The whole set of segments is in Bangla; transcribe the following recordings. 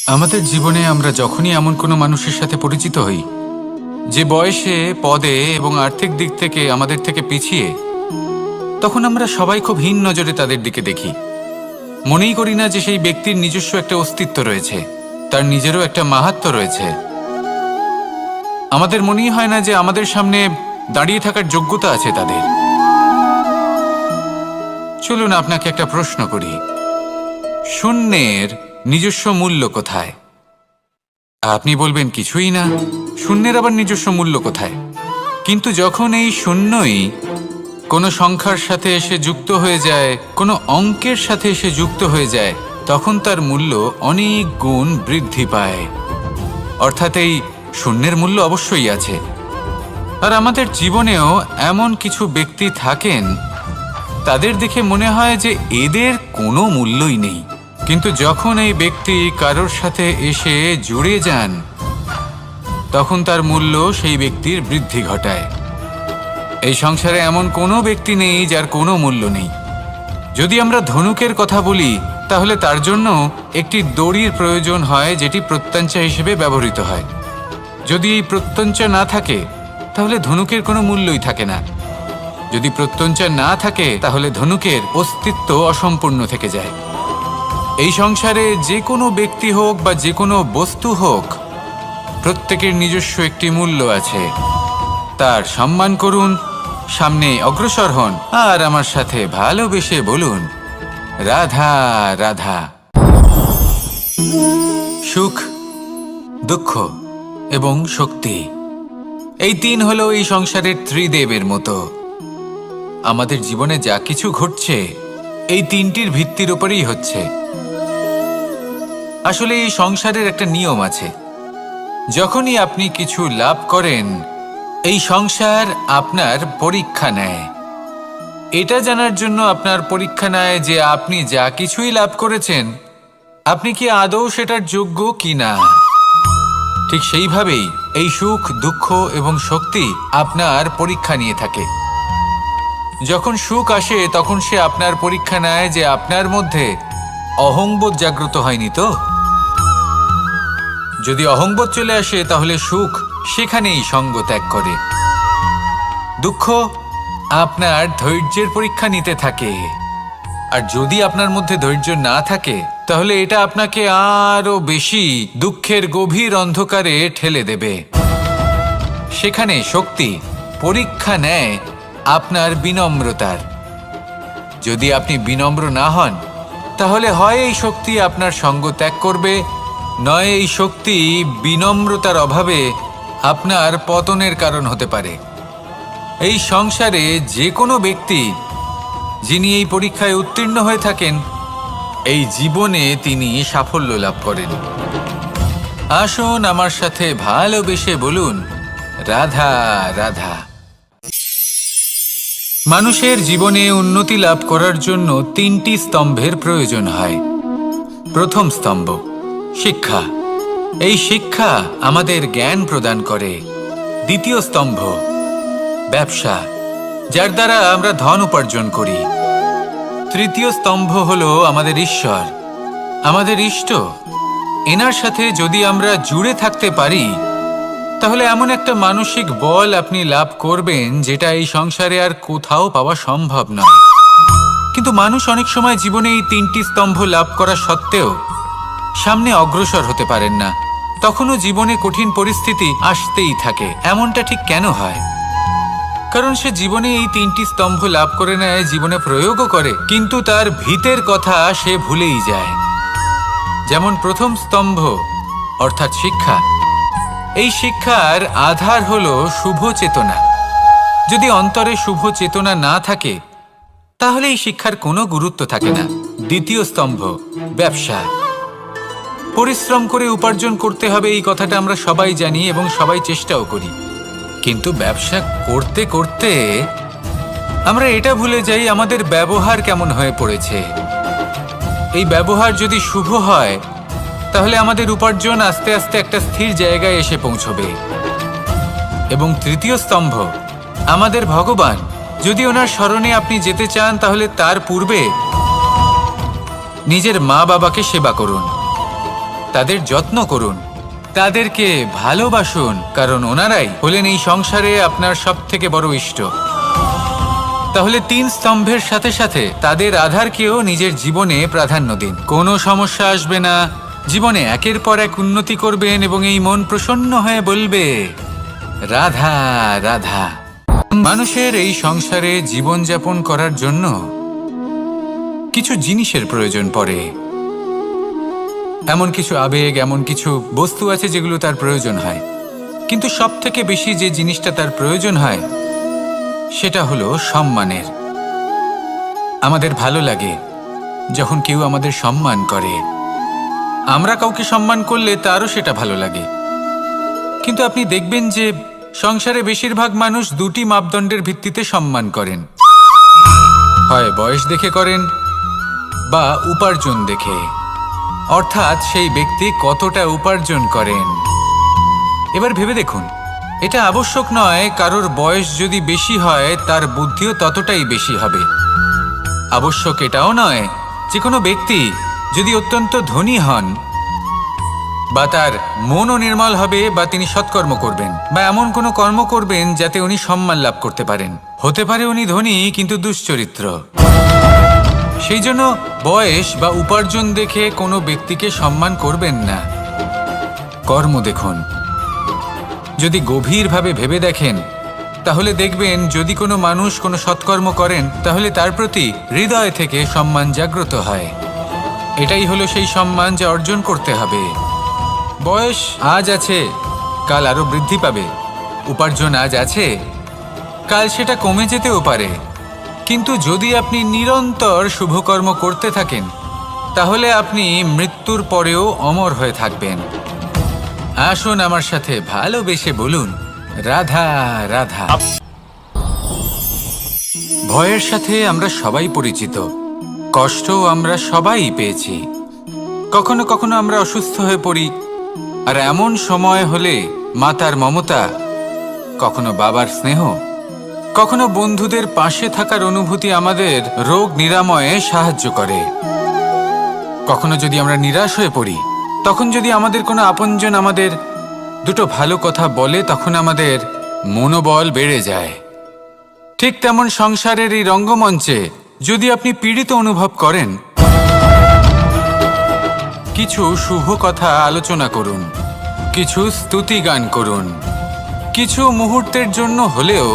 আমাদের জীবনে আমরা যখনই এমন কোনো মানুষের সাথে পরিচিত হই যে বয়সে, পদে এবং আর্থিক দিক থেকে আমাদের থেকে পিছিয়ে, তখন আমরা সবাই খুব হীন নজরে তাদের দিকে দেখি। মনেই করি না যে সেই ব্যক্তির নিজস্ব একটা অস্তিত্ব রয়েছে, তার নিজেরও একটা মাহাত্ম্য রয়েছে। আমাদের মনেই হয় না যে আমাদের সামনে দাঁড়িয়ে থাকার যোগ্যতা আছে তাদের। চলুন আপনাকে একটা প্রশ্ন করি, শূন্যের নিজস্ব মূল্য কোথায়? আপনি বলবেন কিছুই না। শূন্যের আবার নিজস্ব মূল্য কোথায়? কিন্তু যখন এই শূন্যই কোনো সংখ্যার সাথে এসে যুক্ত হয়ে যায়, কোনো অঙ্কের সাথে এসে যুক্ত হয়ে যায়, তখন তার মূল্য অনেক গুণ বৃদ্ধি পায়। অর্থাৎ এই শূন্যের মূল্য অবশ্যই আছে। আর আমাদের জীবনেও এমন কিছু ব্যক্তি থাকেন, তাদের দেখে মনে হয় যে এদের কোনো মূল্যই নেই। কিন্তু যখন এই ব্যক্তি কারোর সাথে এসে জুড়ে যান, তখন তার মূল্য সেই ব্যক্তির বৃদ্ধি ঘটায়। এই সংসারে এমন কোনো ব্যক্তি নেই যার কোনো মূল্য নেই। যদি আমরা ধনুকের কথা বলি, তাহলে তার জন্য একটি দড়ির প্রয়োজন হয়, যেটি প্রত্যঞ্চা হিসেবে ব্যবহৃত হয়। যদি এই প্রত্যঞ্চা না থাকে, তাহলে ধনুকের কোনো মূল্যই থাকে না। যদি প্রত্যঞ্চা না থাকে, তাহলে ধনুকের অস্তিত্ব অসম্পূর্ণ থেকে যায়। এই সংসারে যে কোনো ব্যক্তি হোক বা যে কোনো বস্তু হোক, প্রত্যেকের নিজস্ব একটি মূল্য আছে। তার সম্মান করুন, সামনে অগ্রসর হন, আর আমার সাথে ভালোবেসে বলুন, রাধা রাধা। সুখ, দুঃখ এবং শক্তি, এই তিন হলো এই সংসারের ত্রিদেবের মতো। আমাদের জীবনে যা কিছু ঘটছে, এই তিনটির ভিত্তির উপরেই হচ্ছে। আসলে এই সংসারের একটা নিয়ম আছে, যখনই আপনি কিছু লাভ করেন, এই সংসার আপনার পরীক্ষা নেয়। এটা জানার জন্য আপনার পরীক্ষা নেয় যে আপনি যা কিছুই লাভ করেছেন, আপনি কি আদৌ সেটার যোগ্য কি না। ঠিক সেইভাবেই এই সুখ, দুঃখ এবং শক্তি আপনার পরীক্ষা নিয়ে থাকে। যখন সুখ আসে, তখন সে আপনার পরীক্ষা নেয় যে আপনার মধ্যে অহংবোধ জাগ্রত হয়নি তো। যদি অহংবোধ চলে আসে, তাহলে সুখ সেখানেই সঙ্গ ত্যাগ করে। দুঃখ আপনার ধৈর্যের পরীক্ষা নিতে থাকে। আর যদি আপনার মধ্যে ধৈর্য না থাকে, তাহলে এটা আপনাকে আরো বেশি দুঃখের গভীর অন্ধকারে ঠেলে দেবে। সেখানে শক্তি পরীক্ষা নেয় আপনার বিনম্রতার। যদি আপনি বিনম্র না হন, তাহলে হয় এই শক্তি আপনার সঙ্গ ত্যাগ করবে, নয় এই শক্তি বিনম্রতার অভাবে আপনার পতনের কারণ হতে পারে। এই সংসারে যে কোনো ব্যক্তি যিনি এই পরীক্ষায় উত্তীর্ণ হয়ে থাকেন, এই জীবনে তিনি সাফল্য লাভ করেন। আসুন আমার সাথে ভালোবেসে বলুন, রাধা রাধা। মানুষের জীবনে উন্নতি লাভ করার জন্য তিনটি স্তম্ভের প্রয়োজন হয়। প্রথম স্তম্ভ শিক্ষা। এই শিক্ষা আমাদের জ্ঞান প্রদান করে। দ্বিতীয় স্তম্ভ ব্যবসা, যার দ্বারা আমরা ধন উপার্জন করি। তৃতীয় স্তম্ভ হলো আমাদের ঈশ্বর, আমাদের ইষ্ট। এনার সাথে যদি আমরা জুড়ে থাকতে পারি, তাহলে এমন একটা মানসিক বল আপনি লাভ করবেন, যেটা এই সংসারে আর কোথাও পাওয়া সম্ভব নয়। কিন্তু মানুষ অনেক সময় জীবনে এই তিনটি স্তম্ভ লাভ করা সত্ত্বেও সামনে অগ্রসর হতে পারেন না। তখনও জীবনে কঠিন পরিস্থিতি আসতেই থাকে। এমনটা ঠিক কেন হয়? কারণ সে জীবনে এই তিনটি স্তম্ভ লাভ করে নেয়, জীবনে প্রয়োগও করে, কিন্তু তার ভিতের কথা সে ভুলেই যায়। যেমন প্রথম স্তম্ভ অর্থাৎ শিক্ষা। এই শিক্ষার আধার হলো শুভ চেতনা। যদি অন্তরে শুভ চেতনা না থাকে, তাহলে এই শিক্ষার কোনো গুরুত্ব থাকে না। দ্বিতীয় স্তম্ভ ব্যবসা। পরিশ্রম করে উপার্জন করতে হবে, এই কথাটা আমরা সবাই জানি এবং সবাই চেষ্টাও করি। কিন্তু ব্যবসা করতে করতে আমরা এটা ভুলে যাই আমাদের ব্যবহার কেমন হয়ে পড়েছে। এই ব্যবহার যদি শুভ হয়, তাহলে আমাদের উপার্জন আস্তে আস্তে একটা স্থির জায়গায় এসে পৌঁছবে। এবং তৃতীয় স্তম্ভ আমাদের ভগবান। যদি ওনার শরণে আপনি যেতে চান, তাহলে তার পূর্বে নিজের মা বাবাকে সেবা করুন, তাদের যত্ন করুন, তাদেরকে ভালোবাসুন, কারণ ওনারাই হলেন এই সংসারে আপনার সবথেকে বড় ইষ্ট। তাহলে 3 স্তম্ভের সাথে সাথে তাদের আধারকেও নিজের জীবনে প্রাধান্য দিন। কোনো সমস্যা আসবে না, জীবনে একের পর এক উন্নতি করবেন এবং এই মন প্রসন্ন হয়ে বলবে রাধা রাধা। মানুষের এই সংসারে জীবনযাপন করার জন্য কিছু জিনিসের প্রয়োজন পড়ে। এমন কিছু আবেগ, এমন কিছু বস্তু আছে যেগুলো তার প্রয়োজন হয়, কিন্তু সবথেকে বেশি যে জিনিসটা তার প্রয়োজন হয় সেটা হলো সম্মানের। আমাদের ভালো লাগে যখন কেউ আমাদের সম্মান করে, আমরা কাউকে সম্মান করলে তারও সেটা ভালো লাগে। কিন্তু আপনি দেখবেন যে সংসারে বেশিরভাগ মানুষ 2টি মাপদণ্ডের ভিত্তিতে সম্মান করেন, হয় বয়স দেখে করেন বা উপার্জন দেখে, অর্থাৎ সেই ব্যক্তি কতটা উপার্জন করেন। এবার ভেবে দেখুন, এটা আবশ্যক নয় কারোর বয়স যদি বেশি হয় তার বুদ্ধিও ততটাই বেশি হবে। আবশ্যক এটাও নয় যে কোনো ব্যক্তি যদি অত্যন্ত ধনী হন বা তার মনও নির্মল হবে বা তিনি সৎকর্ম করবেন বা এমন কোনো কর্ম করবেন যাতে উনি সম্মান লাভ করতে পারেন। হতে পারে উনি ধনী কিন্তু দুশ্চরিত্র। সেই জন্য বয়স বা উপার্জন দেখে কোনো ব্যক্তিকে সম্মান করবেন না, কর্ম দেখুন। যদি গভীরভাবে ভেবে দেখেন তাহলে দেখবেন যদি কোনো মানুষ কোনো সৎকর্ম করেন তাহলে তার প্রতি হৃদয় থেকে সম্মান জাগ্রত হয়। এটাই হলো সেই সম্মান যা অর্জন করতে হবে। বয়স আজ আছে, কাল আরো বৃদ্ধি পাবে। উপার্জন আজ আছে, কাল সেটা কমে যেতেও পারে। কিন্তু যদি আপনি নিরন্তর শুভকর্ম করতে থাকেন তাহলে আপনি মৃত্যুর পরেও অমর হয়ে থাকবেন। আসুন আমার সাথে ভালোবেসে বলুন রাধা রাধা। ভয়ের সাথে আমরা সবাই পরিচিত, কষ্টও আমরা সবাই পেয়েছি। কখনো কখনো আমরা অসুস্থ হয়ে পড়ি, আর এমন সময় হলে মাতার মমতা, কখনো বাবার স্নেহ, কখনো বন্ধুদের পাশে থাকার অনুভূতি আমাদের রোগ নিরাময়ে সাহায্য করে। কখনো যদি আমরা নিরাশ হয়ে পড়ি, তখন যদি আমাদের কোনো আপনজন আমাদের 2টো ভালো কথা বলে তখন আমাদের মনোবল বেড়ে যায়। ঠিক তেমন সংসারের এই রঙ্গমঞ্চে যদি আপনি পীড়িত অনুভব করেন, কিছু শুভ কথা আলোচনা করুন, কিছু স্তুতি গান করুন, কিছু মুহূর্তের জন্য হলেও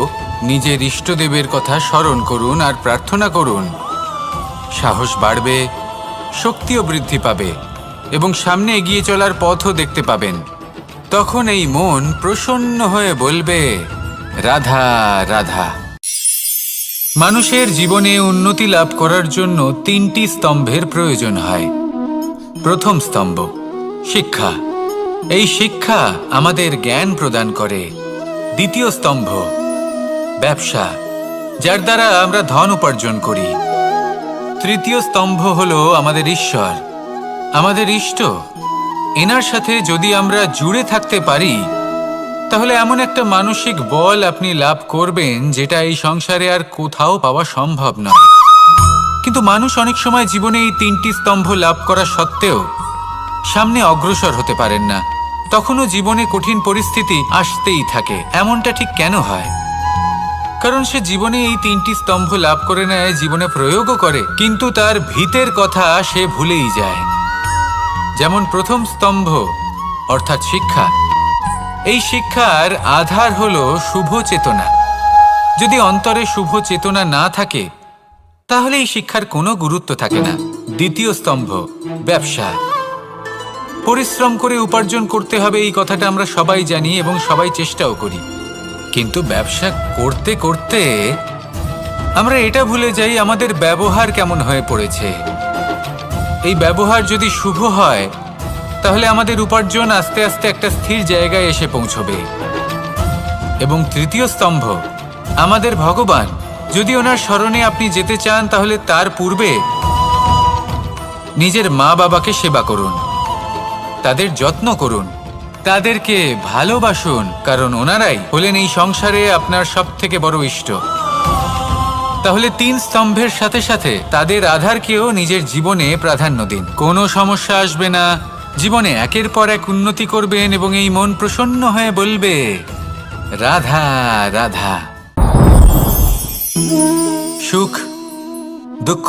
নিজের ইষ্টদেবের কথা স্মরণ করুন আর প্রার্থনা করুন। সাহস বাড়বে, শক্তিও বৃদ্ধি পাবে এবং সামনে এগিয়ে চলার পথও দেখতে পাবেন। তখন এই মন প্রসন্ন হয়ে বলবে রাধা রাধা। মানুষের জীবনে উন্নতি লাভ করার জন্য 3টি স্তম্ভের প্রয়োজন হয়। প্রথম স্তম্ভ শিক্ষা। এই শিক্ষা আমাদের জ্ঞান প্রদান করে। দ্বিতীয় স্তম্ভ ব্যবসা, যার দ্বারা আমরা ধন উপার্জন করি। তৃতীয় স্তম্ভ হলো আমাদের ঈশ্বর, আমাদের ইষ্ট। এনার সাথে যদি আমরা জুড়ে থাকতে পারি তাহলে এমন একটা মানসিক বল আপনি লাভ করবেন যেটা এই সংসারে আর কোথাও পাওয়া সম্ভব নয়। কিন্তু মানুষ অনেক সময় জীবনে এই 3টি স্তম্ভ লাভ করা সত্ত্বেও সামনে অগ্রসর হতে পারেন না। তখনও জীবনে কঠিন পরিস্থিতি আসতেই থাকে। এমনটা ঠিক কেন হয়? কারণ সে জীবনে এই 3টি স্তম্ভ লাভ করে নেয়, জীবনে প্রয়োগও করে, কিন্তু তার ভিতের কথা সে ভুলেই যায়। যেমন প্রথম স্তম্ভ অর্থাৎ শিক্ষা। এই শিক্ষার আধার হলো শুভ চেতনা। যদি অন্তরে শুভ চেতনা না থাকে তাহলে এই শিক্ষার কোনো গুরুত্ব থাকে না। দ্বিতীয় স্তম্ভ ব্যবসা। পরিশ্রম করে উপার্জন করতে হবে, এই কথাটা আমরা সবাই জানি এবং সবাই চেষ্টাও করি। কিন্তু ব্যবসা করতে করতে আমরা এটা ভুলে যাই আমাদের ব্যবহার কেমন হয়ে পড়েছে। এই ব্যবহার যদি শুভ হয় তাহলে আমাদের উপার্জন আস্তে আস্তে একটা স্থির জায়গায় এসে পৌঁছবে। এবং তৃতীয় স্তম্ভ আমাদের ভগবান। যদি ওনার স্মরণে আপনি যেতে চান তাহলে তার পূর্বে নিজের মা বাবাকে সেবা করুন, তাদের যত্ন করুন, তাদেরকে ভালোবাসুন, কারণ ওনারাই হলেন এই সংসারে আপনার সবথেকে বড় ইষ্ট। তাহলে 3 স্তম্ভের সাথে সাথে তাদের আধারকেও নিজের জীবনে প্রাধান্য দিন। কোনো সমস্যা আসবে না, জীবনে একের পর এক উন্নতি করবেন এবং এই মন প্রসন্ন হয়ে বলবে, রাধা রাধা। সুখ, দুঃখ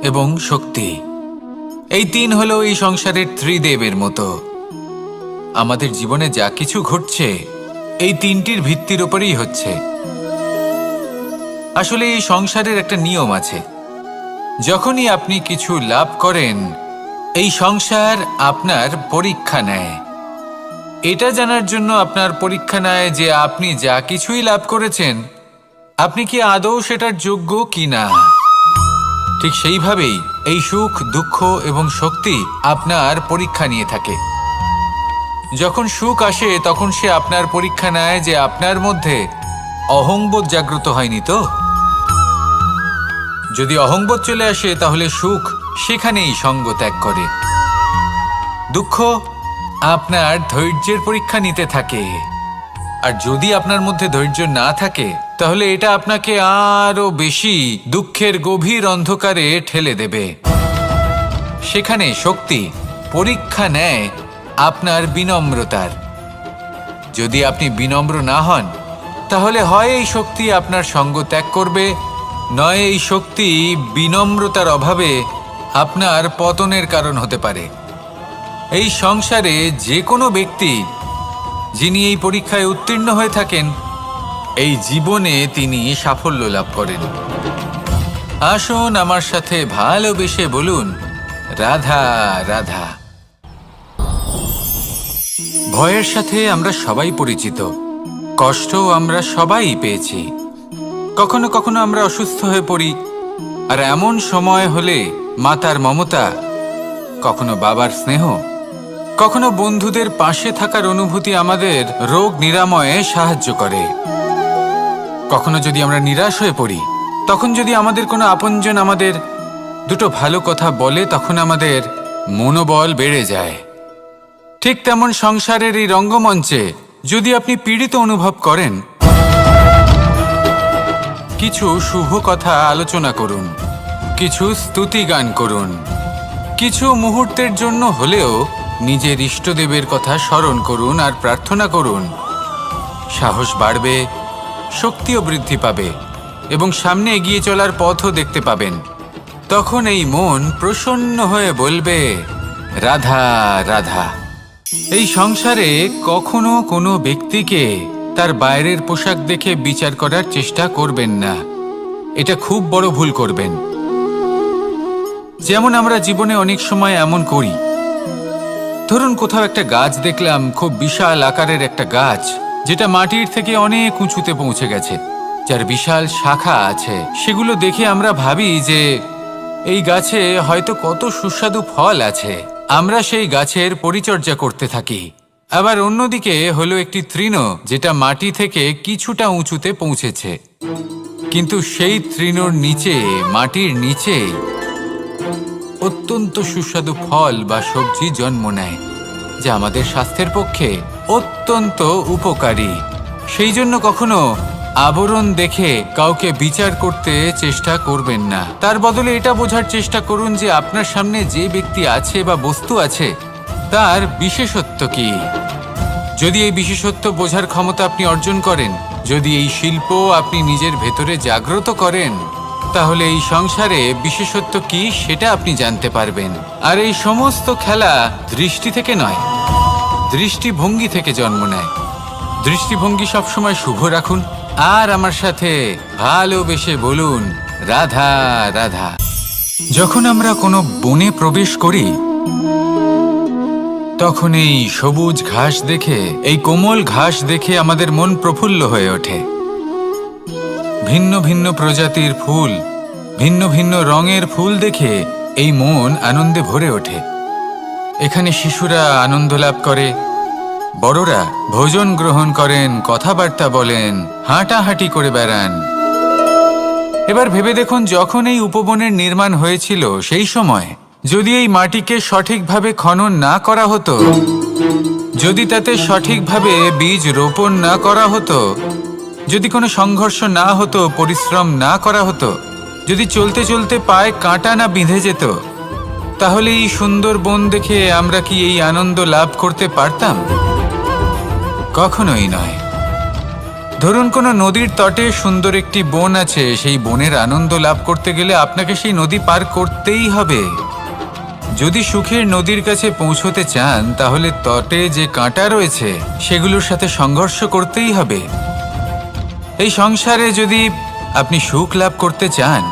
এবং শক্তি, এই তিন হলো এই সংসারের ত্রিদেবের মতো। আমাদের জীবনে যা কিছু ঘটছে এই তিনটির ভিত্তির উপরেই হচ্ছে। আসলে এই সংসারের একটা নিয়ম আছে, যখনই আপনি কিছু লাভ করেন এই সংসার আপনার পরীক্ষা নেয়। এটা জানার জন্য আপনার পরীক্ষা নেয় যে আপনি যা কিছুই লাভ করেছেন আপনি কি আদৌ সেটার যোগ্য কিনা। ঠিক সেইভাবেই এই সুখ, দুঃখ এবং শক্তি আপনার পরীক্ষা নিয়ে থাকে। যখন সুখ আসে তখন সে আপনার পরীক্ষা নেয় যে আপনার মধ্যে অহংবোধ জাগ্রত হয়নি তো। যদি অহংবোধ চলে আসে তাহলে সুখ সেখানেই সঙ্গ ত্যাগ করে। দুঃখ আপনার ধৈর্যের পরীক্ষা নিতে থাকে, আর যদি আপনার মধ্যে ধৈর্য না থাকে তাহলে এটা আপনাকে আরো বেশি দুঃখের গভীর অন্ধকারে ঠেলে দেবে। সেখানে শক্তি পরীক্ষা নেয় আপনার বিনম্রতার। যদি আপনি বিনম্র না হন তাহলে হয় এই শক্তি আপনার সঙ্গ ত্যাগ করবে, নয় এই শক্তি বিনম্রতার অভাবে আপনার পতনের কারণ হতে পারে। এই সংসারে যে কোনো ব্যক্তি যিনি এই পরীক্ষায় উত্তীর্ণ হয়ে থাকেন এই জীবনে তিনি সাফল্য লাভ করেন। আসুন আমার সাথে ভালোবেসে বলুন, রাধা রাধা। ভয়ের সাথে আমরা সবাই পরিচিত, কষ্টও আমরা সবাই পেয়েছি। কখনো কখনো আমরা অসুস্থ হয়ে পড়ি, আর এমন সময় হলে মাতার মমতা, কখনো বাবার স্নেহ, কখনো বন্ধুদের পাশে থাকার অনুভূতি আমাদের রোগ নিরাময়ে সাহায্য করে। কখনো যদি আমরা নিরাশ হয়ে পড়ি, তখন যদি আমাদের কোনো আপনজন আমাদের দুটো ভালো কথা বলে তখন আমাদের মনোবল বেড়ে যায়। ঠিক তেমন সংসারের এই রঙ্গমঞ্চে যদি আপনি পীড়িত অনুভব করেন, কিছু শুভ কথা আলোচনা করুন, কিছু স্তুতি গান করুন, কিছু মুহূর্তের জন্য হলেও নিজের ইষ্টদেবের কথা স্মরণ করুন আর প্রার্থনা করুন। সাহস বাড়বে, শক্তিও বৃদ্ধি পাবে এবং সামনে এগিয়ে চলার পথও দেখতে পাবেন। তখন এই মন প্রসন্ন হয়ে বলবে, রাধা রাধা। এই সংসারে কখনো কোনো ব্যক্তিকে তার বাইরের পোশাক দেখে বিচার করার চেষ্টা করবেন না, এটা খুব বড় ভুল করবেন। যেমন আমরা জীবনে অনেক সময় এমন করি, ধরুন কোথাও একটা গাছ দেখলাম, খুব বিশাল আকারের একটা গাছ, যেটা মাটির থেকে অনেক উঁচুতে পৌঁছে গেছে, যার বিশাল শাখা আছে। সেগুলো দেখে আমরা ভাবি যে এই গাছে হয়তো কত সুস্বাদু ফল আছে, আমরা সেই গাছের পরিচর্যা করতে থাকি। আবার অন্যদিকে হলো একটি তৃণ, যেটা মাটি থেকে কিছুটা উঁচুতে পৌঁছেছে, কিন্তু সেই তৃণর নিচে, মাটির নিচে অত্যন্ত সুস্বাদু ফল বা সবজি জন্ম নেয়, যা আমাদের স্বাস্থ্যের পক্ষে অত্যন্ত উপকারী। সেই জন্য কখনো আবরণ দেখে কাউকে বিচার করতে চেষ্টা করবেন না। তার বদলে এটা বোঝার চেষ্টা করুন যে আপনার সামনে যে ব্যক্তি আছে বা বস্তু আছে তার বিশেষত্ব কি। যদি এই বিশেষত্ব বোঝার ক্ষমতা আপনি অর্জন করেন, যদি এই শিল্প আপনি নিজের ভেতরে জাগ্রত করেন, তাহলে এই সংসারে বিশেষত্ব কি সেটা আপনি জানতে পারবেন। আর এই সমস্ত খেলা দৃষ্টি থেকে নয়, দৃষ্টিভঙ্গি থেকে জন্ম নেয়। দৃষ্টিভঙ্গি সবসময় শুভ রাখুন আর আমার সাথে ভালোবেসে বলুন, রাধা রাধা। যখন আমরা কোনো বনে প্রবেশ করি তখন এই সবুজ ঘাস দেখে, এই কোমল ঘাস দেখে আমাদের মন প্রফুল্ল হয়ে ওঠে। ভিন্ন ভিন্ন প্রজাতির ফুল, ভিন্ন ভিন্ন রঙের ফুল দেখে এই মন আনন্দে ভরে ওঠে। এখানে শিশুরা আনন্দ লাভ করে, বড়রা ভোজন গ্রহণ করেন, কথাবার্তা বলেন, হাঁটাহাঁটি করে বেড়ান। এবার ভেবে দেখুন, যখন এই উপবনের নির্মাণ হয়েছিল সেই সময় যদি এই মাটিকে সঠিকভাবে খনন না করা হতো, যদি তাতে সঠিকভাবে বীজ রোপণ না করা হতো, যদি কোনো সংঘর্ষ না হতো, পরিশ্রম না করা হতো, যদি চলতে চলতে পায়ে কাঁটা না বিঁধে যেত, তাহলে এই সুন্দর বন দেখে আমরা কি এই আনন্দ লাভ করতে পারতাম? কখনোই নয়। ধরুন কোনো নদীর তটে সুন্দর একটি বন আছে, সেই বনের আনন্দ লাভ করতে গেলে আপনাকে সেই নদী পার করতেই হবে। যদি সুখের নদীর কাছে পৌঁছতে চান তাহলে তটে যে কাঁটা রয়েছে সেগুলোর সাথে সংঘর্ষ করতেই হবে। এই সংসারে যদি আপনি সুখ লাভ করতে চান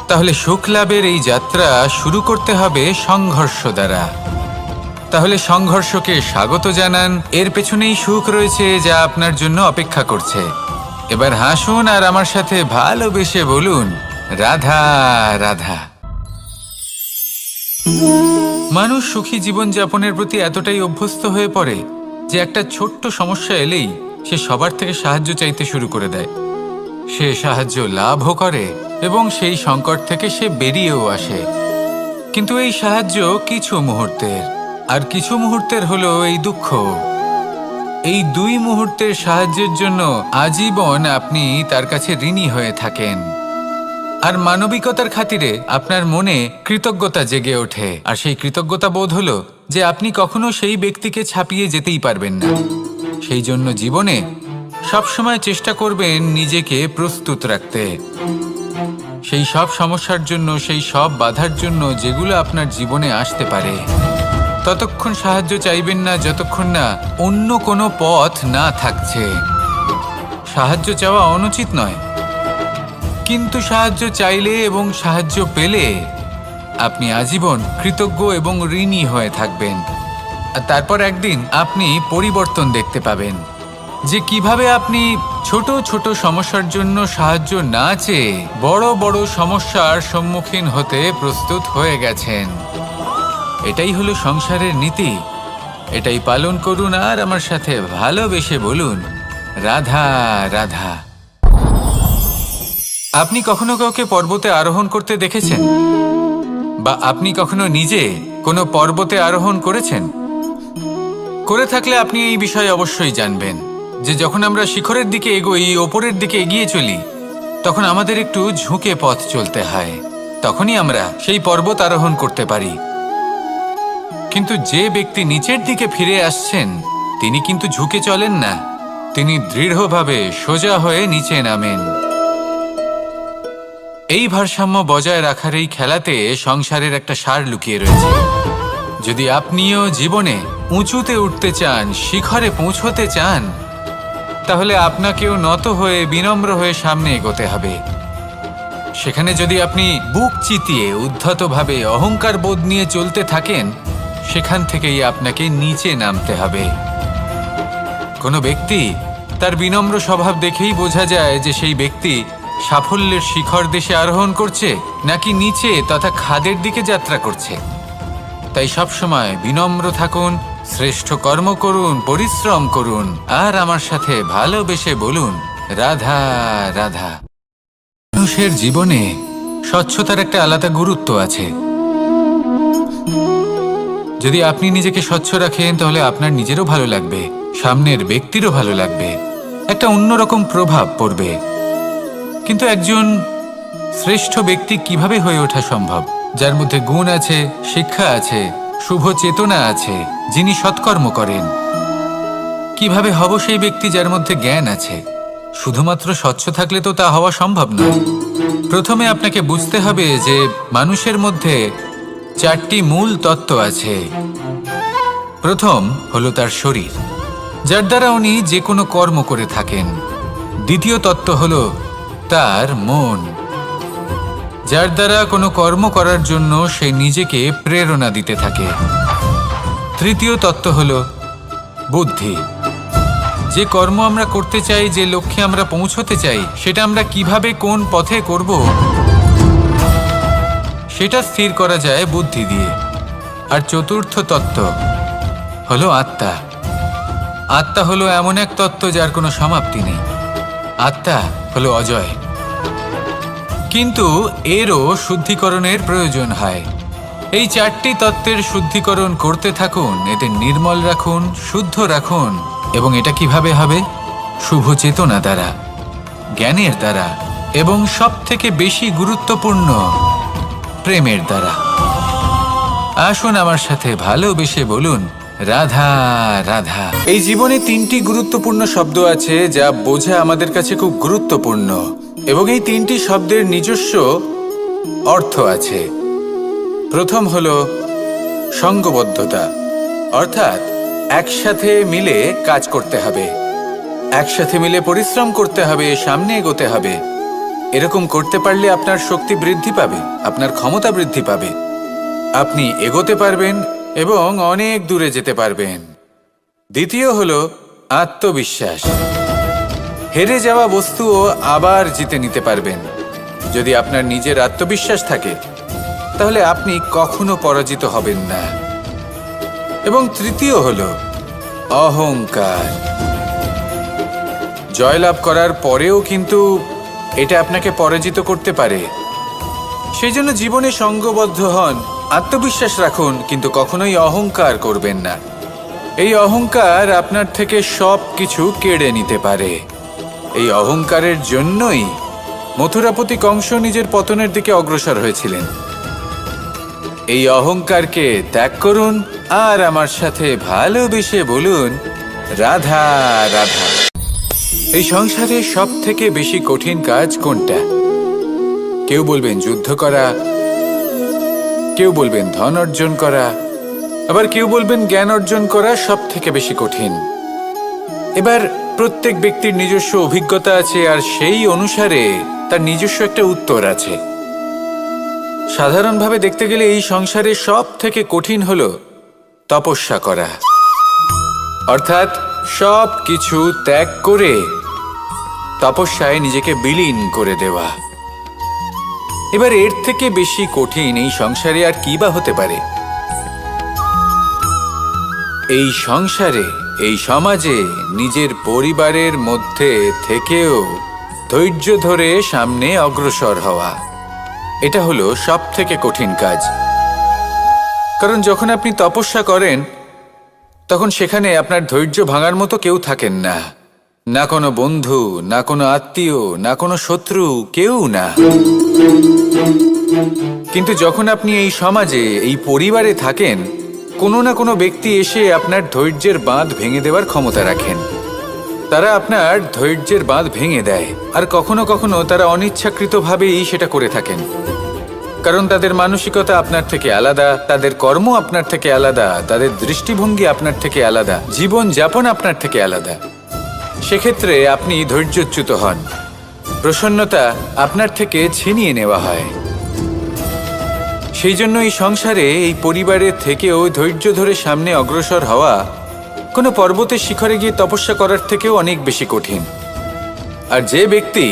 তাহলে সুখ লাভের এই যাত্রা শুরু করতে হবে সংঘর্ষ দ্বারা। তাহলে সংঘর্ষকে স্বাগত জানান, এর পেছনেই সুখ রয়েছে যা আপনার জন্য অপেক্ষা করছে। এবার হাসুন আর আমার সাথে ভালোবেসে বলুন, রাধা রাধা। মানুষ সুখী জীবনযাপনের প্রতি এতটাই অভ্যস্ত হয়ে পড়ে যে একটা ছোট্ট সমস্যা এলেই সে সবার থেকে সাহায্য চাইতে শুরু করে দেয়। সে সাহায্য লাভও করে এবং সেই সংকট থেকে সে বেরিয়েও আসে। কিন্তু এই সাহায্য কিছু মুহূর্তের, আর কিছু মুহূর্তের হলো এই দুঃখ। এই দুই মুহূর্তের সাহায্যের জন্য আজীবন আপনি তার কাছে ঋণী হয়ে থাকেন। আর মানবিকতার খাতিরে আপনার মনে কৃতজ্ঞতা জেগে ওঠে, আর সেই কৃতজ্ঞতা বোধ হলো যে আপনি কখনো সেই ব্যক্তিকে ছাপিয়ে যেতেই পারবেন না। সেই জন্য জীবনে সবসময় চেষ্টা করবেন নিজেকে প্রস্তুত রাখতে সেই সব সমস্যার জন্য, সেই সব বাধার জন্য যেগুলো আপনার জীবনে আসতে পারে। ততক্ষণ সাহায্য চাইবেন না যতক্ষণ না অন্য কোনো পথ না থাকছে। সাহায্য চাওয়া অনুচিত নয়, কিন্তু সাহায্য চাইলে এবং সাহায্য পেলে আপনি আজীবন কৃতজ্ঞ এবং ঋণী হয়ে থাকবেন। আর তারপর একদিন আপনি পরিবর্তন দেখতে পাবেন যে কিভাবে আপনি ছোট ছোট সমস্যার জন্য সাহায্য না চেয়ে বড় বড় সমস্যার সম্মুখীন হতে প্রস্তুত হয়ে গেছেন। এটাই হলো সংসারের নীতি। এটাই পালন করুন আর আমার সাথে ভালোবেসে বলুন, রাধা রাধা। আপনি কখনো কাউকে পর্বতে আরোহণ করতে দেখেছেন? বা আপনি কখনো নিজে কোনো পর্বতে আরোহণ করেছেন? করে থাকলে আপনি এই বিষয়ে অবশ্যই জানবেন যে যখন আমরা শিখরের দিকে এগোই, ওপরের দিকে এগিয়ে চলি, তখন আমাদের একটু ঝুঁকে পথ চলতে হয়। তখনই আমরা সেই পর্বত আরোহণ করতে পারি। কিন্তু যে ব্যক্তি নিচের দিকে ফিরে আসছেন তিনি কিন্তু ঝুঁকে চলেন না, তিনি দৃঢ়ভাবে সোজা হয়ে নিচে নামেন। এই ভারসাম্য বজায় রাখার এই খেলাতে সংসারের একটা সার লুকিয়ে রয়েছে। যদি আপনিও জীবনে উঁচুতে উঠতে চান, শিখরে পৌঁছতে চান, তাহলে আপনাকেও নত হয়ে বিনম্র হয়ে সামনে এগোতে হবে। সেখানে যদি আপনি বুক চিতিয়ে উদ্ধতভাবে অহংকার বোধ নিয়ে চলতে থাকেন, সেখান থেকেই আপনাকে নিচে নামতে হবে। কোনো ব্যক্তি তার বিনম্র স্বভাব দেখেই বোঝা যায় যে সেই ব্যক্তি সাফল্যের শিখর দেশে আরোহণ করছে নাকি নিচে তথা খাদের দিকে যাত্রা করছে। তাই সবসময় বিনম্র থাকুন, শ্রেষ্ঠ কর্ম করুন, পরিশ্রম করুন আর আমার সাথে ভালোবেসে বলুন, রাধা রাধা। মানুষের জীবনে স্বচ্ছতার একটা আলাদা গুরুত্ব আছে। যদি আপনি নিজেকে স্বচ্ছ রাখেন তাহলে আপনার নিজেরও ভালো লাগবে, সামনের ব্যক্তিরও ভালো লাগবে, একটা অন্যরকম প্রভাব পড়বে। কিন্তু একজন শ্রেষ্ঠ ব্যক্তি কিভাবে হয়ে ওঠা সম্ভব? যার মধ্যে গুণ আছে, শিক্ষা আছে, শুভ চেতনা আছে, যিনি সৎকর্ম করেন। কিভাবে হব সেই ব্যক্তি যার মধ্যে জ্ঞান আছে? শুধুমাত্র স্বচ্ছ থাকলে তো তা হওয়া সম্ভব নয়। প্রথমে আপনাকে বুঝতে হবে যে মানুষের মধ্যে চারটি মূল তত্ত্ব আছে। প্রথম হলো তার শরীর, যার দ্বারা উনি যে কোনো কর্ম করে থাকেন। দ্বিতীয় তত্ত্ব হলো তার মন, যার দ্বারা কোনো কর্ম করার জন্য সে নিজেকে প্রেরণা দিতে থাকে। তৃতীয় তত্ত্ব হলো বুদ্ধি, যে কর্ম আমরা করতে চাই, যে লক্ষ্যে আমরা পৌঁছতে চাই, সেটা আমরা কিভাবে কোন পথে করব সেটা স্থির করা যায় বুদ্ধি দিয়ে। আর চতুর্থ তত্ত্ব হলো আত্মা। আত্মা হলো এমন এক তত্ত্ব যার কোনো সমাপ্তি নেই। আত্মা হলো অজয়, কিন্তু এরও শুদ্ধিকরণের প্রয়োজন হয়। এই চারটি তত্ত্বের শুদ্ধিকরণ করতে থাকুন, এতে নির্মল রাখুন, শুদ্ধ রাখুন। এবং এটা কিভাবে হবে? শুভ চেতনা দ্বারা, জ্ঞানের দ্বারা, এবং সব থেকে বেশি গুরুত্বপূর্ণ প্রেমের দ্বারা। আসুন আমার সাথে ভালোবেসে বলুন, রাধা রাধা। এই জীবনে তিনটি গুরুত্বপূর্ণ শব্দ আছে যা বোঝা আমাদের কাছে খুব গুরুত্বপূর্ণ, এবং এই তিনটি শব্দের নিজস্ব অর্থ আছে। প্রথম হলো সঙ্গবদ্ধতা, অর্থাৎ একসাথে মিলে কাজ করতে হবে, একসাথে মিলে পরিশ্রম করতে হবে, সামনে এগোতে হবে। এরকম করতে পারলে আপনার শক্তি বৃদ্ধি পাবে, আপনার ক্ষমতা বৃদ্ধি পাবে, আপনি এগোতে পারবেন এবং অনেক দূরে যেতে পারবেন। দ্বিতীয় হলো আত্মবিশ্বাস। হেরে যাওয়া বস্তুও আবার জিতে নিতে পারবেন। যদি আপনার নিজের আত্মবিশ্বাস থাকে তাহলে আপনি কখনো পরাজিত হবেন না। এবং তৃতীয় হলো অহংকার। জয়লাভ করার পরেও কিন্তু এটা আপনাকে পরাজিত করতে পারে। সেই জন্য জীবনে সঙ্গবদ্ধ হন, আত্মবিশ্বাস রাখুন, কিন্তু কখনোই অহংকার করবেন না। এই অহংকার আপনার থেকে সব কিছু কেড়ে নিতে পারে। এই অহংকারের জন্যই মথুরাপতি কংস নিজের পতনের দিকে অগ্রসর হয়েছিলেন। এই অহংকারকে ত্যাগ করুন আর আমার সাথে ভালোবেসে বলুন, রাধা রাধা। এই সংসারে সব থেকে বেশি কঠিন কাজ কোনটা? কেউ বলবেন যুদ্ধ করা, কেউ বলবেন ধন অর্জন করা, আবার কেউ বলবেন জ্ঞান অর্জন করা সব থেকে বেশি কঠিন। এবার প্রত্যেক ব্যক্তির নিজস্ব অভিজ্ঞতা আছে আর সেই অনুসারে তার নিজস্ব একটা উত্তর আছে। সাধারণভাবে দেখতে গেলে এই সংসারে সব থেকে কঠিন হলো তপস্যা করা, অর্থাৎ সব কিছু ত্যাগ করে তপস্যায় নিজেকে বিলীন করে দেওয়া। এবার এর থেকে বেশি কঠিন এই সংসারে আর কি বা হতে পারে? এই সংসারে, এই সমাজে, নিজের পরিবারের মধ্যে থেকেও ধৈর্য ধরে সামনে অগ্রসর হওয়া, এটা হলো সব থেকে কঠিন কাজ। কারণ যখন আপনি তপস্যা করেন তখন সেখানে আপনার ধৈর্য ভাঙার মতো কেউ থাকেন না, না কোনো বন্ধু, না কোনো আত্মীয়, না কোনো শত্রু, কেউ না। কিন্তু যখন আপনি এই সমাজে, এই পরিবারে থাকেন, কোনো না কোনো ব্যক্তি এসে আপনার ধৈর্যের বাঁধ ভেঙে দেওয়ার ক্ষমতা রাখেন। তারা আপনার ধৈর্যের বাঁধ ভেঙে দেয়, আর কখনো কখনো তারা অনিচ্ছাকৃতভাবেই সেটা করে থাকেন। কারণ তাদের মানসিকতা আপনার থেকে আলাদা, তাদের কর্ম আপনার থেকে আলাদা, তাদের দৃষ্টিভঙ্গি আপনার থেকে আলাদা, জীবন যাপন আপনার থেকে আলাদা। সেক্ষেত্রে আপনি ধৈর্যচ্যুত হন, প্রসন্নতা আপনার থেকে ছিনিয়ে নেওয়া হয়। সেই জন্য এই সংসারে, এই পরিবারের থেকেও ধৈর্য ধরে সামনে অগ্রসর হওয়া কোনো পর্বতের শিখরে গিয়ে তপস্যা করার থেকেও অনেক বেশি কঠিন। আর যে ব্যক্তি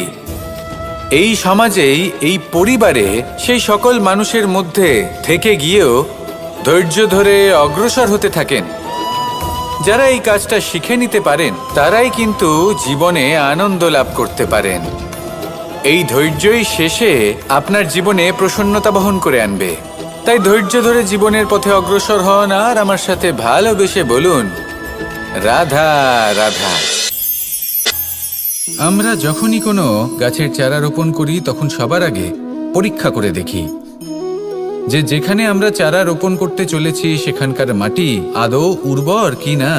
এই সমাজেই, এই পরিবারে, সেই সকল মানুষের মধ্যে থেকে গিয়েও ধৈর্য ধরে অগ্রসর হতে থাকেন, যারা এই কাজটা শিখে নিতে পারেন, তারাই কিন্তু জীবনে আনন্দ লাভ করতে পারেন। এই ধৈর্যই শেষে আপনার জীবনে প্রসন্নতা বহন করে আনবে। তাই ধৈর্য ধরে জীবনের পথে অগ্রসর হন আর আমার সাথে ভালোবেসে বলুন, রাধা রাধা। আমরা যখনই কোনো গাছের চারা রোপণ করি তখন সবার আগে পরীক্ষা করে দেখি যে যেখানে আমরা চারা রোপণ করতে চলেছি সেখানকার মাটি আদৌ উর্বর কিনা,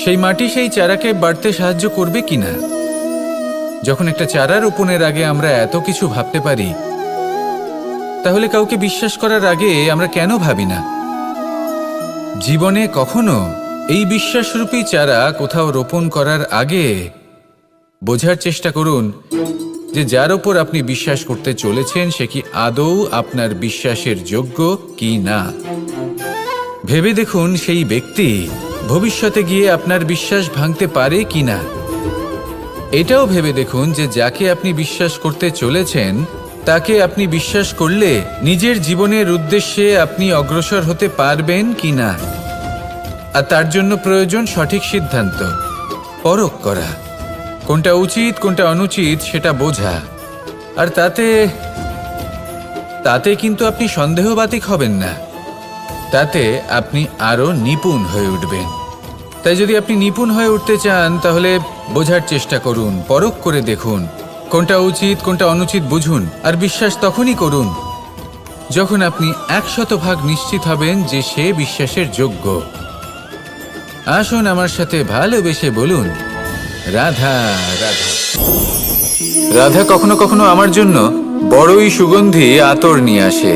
সেই মাটি সেই চারাকে বাড়তে সাহায্য করবে কিনা। যখন একটা চারা রোপণের আগে আমরা এত কিছু ভাবতে পারি, তাহলে কাউকে বিশ্বাস করার আগে আমরা কেন ভাবি না? জীবনে কখনো এই বিশ্বাসরূপী চারা কোথাও রোপণ করার আগে বোঝার চেষ্টা করুন যে যার ওপর আপনি বিশ্বাস করতে চলেছেন সে কি আদৌ আপনার বিশ্বাসের যোগ্য কি না। ভেবে দেখুন সেই ব্যক্তি ভবিষ্যতে গিয়ে আপনার বিশ্বাস ভাঙতে পারে কি না। এটাও ভেবে দেখুন যে যাকে আপনি বিশ্বাস করতে চলেছেন তাকে আপনি বিশ্বাস করলে নিজের জীবনের উদ্দেশ্যে আপনি অগ্রসর হতে পারবেন কি না। আর তার জন্য প্রয়োজন সঠিক সিদ্ধান্ত, পরখ করা, কোনটা উচিত কোনটা অনুচিত সেটা বোঝা। আর তাতে কিন্তু আপনি সন্দেহবাতিক হবেন না, তাতে আপনি আরো নিপুণ হয়ে উঠবেন। তাই যদি আপনি নিপুণ হয়ে উঠতে চান তাহলে বোঝার চেষ্টা করুন, পরখ করে দেখুন, কোনটা উচিত কোনটা অনুচিত বুঝুন, আর বিশ্বাস তখনই করুন যখন আপনি 100% নিশ্চিত হবেন যে সে বিশ্বাসের যোগ্য। আসুন আমার সাথে ভালোবেসে বলুন, রাধা রাধা। রাধা কখনো কখনো আমার জন্য বড়ই সুগন্ধি আতর নিয়ে আসে,